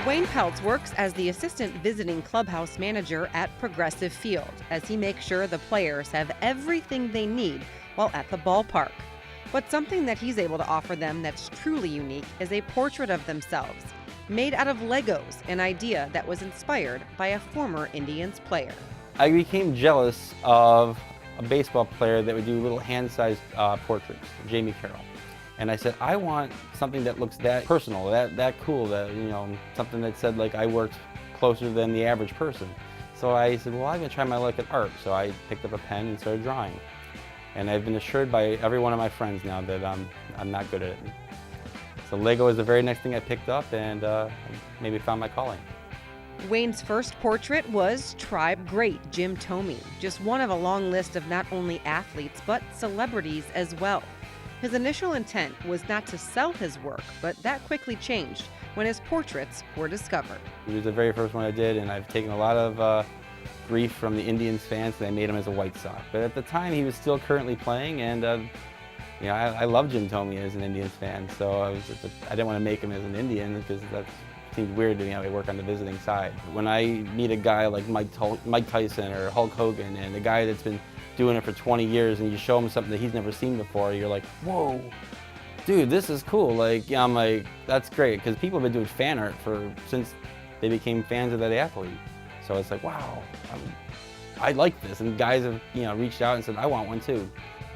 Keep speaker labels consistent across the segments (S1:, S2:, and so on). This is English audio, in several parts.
S1: Wayne Peltz works as the assistant visiting clubhouse manager at Progressive Field as he makes sure the players have everything they need while at the ballpark. But something that he's able to offer them that's truly unique is a portrait of themselves, made out of Legos, an idea that was inspired by a former Indians player.
S2: I became jealous of a baseball player that would do little hand-sized portraits, Jamie Carroll. And I said, I want something that looks that personal, that cool, that, something that said like I worked closer than the average person. So I said, well, I'm gonna try my luck at art. So I picked up a pen and started drawing. And I've been assured by every one of my friends now that I'm not good at it. So Lego was the very next thing I picked up and maybe found my calling.
S1: Wayne's first portrait was Tribe great Jim Thome, just one of a long list of not only athletes but celebrities as well. His initial intent was not to sell his work, but that quickly changed when his portraits were discovered.
S2: He was the very first one I did, and I've taken a lot of grief from the Indians fans that I made him as a White Sox. But at the time, he was still currently playing, and I love Jim Thome as an Indians fan, so I didn't want to make him as an Indian because that seemed weird to me how they work on the visiting side. When I meet a guy like Mike Tyson or Hulk Hogan, and a guy that's been doing it for 20 years, and you show him something that he's never seen before, you're like, whoa, dude, this is cool. Like, I'm like, that's great, because people have been doing fan art since they became fans of that athlete. So it's like, wow, I like this, and guys have reached out and said, I want one too.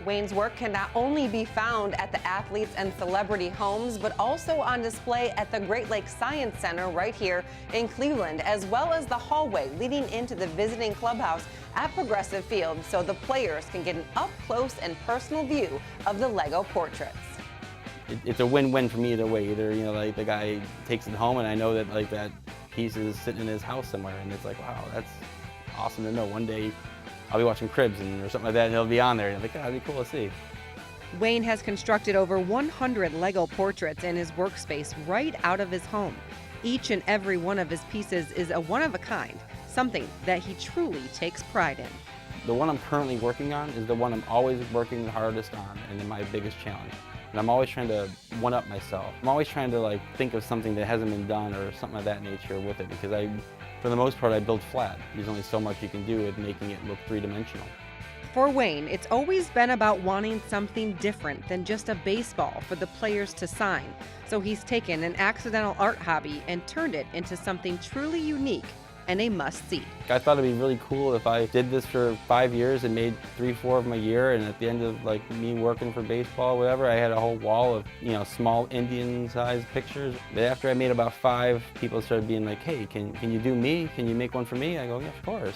S1: Wayne's work can not only be found at the athletes and celebrity homes, but also on display at the Great Lakes Science Center right here in Cleveland, as well as the hallway leading into the visiting clubhouse at Progressive Field, so the players can get an up-close and personal view of the Lego portraits.
S2: It's a win-win for me either way. Either like the guy takes it home, and I know that like that piece is sitting in his house somewhere, and it's like, wow, that's awesome to know. One day I'll be watching Cribs or something like that, and he'll be on there, and I'm like, oh, that'd be cool to see.
S1: Wayne has constructed over 100 Lego portraits in his workspace right out of his home. Each and every one of his pieces is a one-of-a-kind, something that he truly takes pride in.
S2: The one I'm currently working on is the one I'm always working the hardest on, and my biggest challenge. And I'm always trying to one-up myself. I'm always trying to think of something that hasn't been done or something of that nature with it, because for the most part, I build flat. There's only so much you can do with making it look three-dimensional.
S1: For Wayne, it's always been about wanting something different than just a baseball for the players to sign. So he's taken an accidental art hobby and turned it into something truly unique and a must-see.
S2: I thought it'd be really cool if I did this for 5 years and made 3-4 of them a year, and at the end of me working for baseball, whatever, I had a whole wall of small Indian-sized pictures. But after I made about 5, people started being like, hey, can you do me? Can you make one for me? I go, yeah, of course.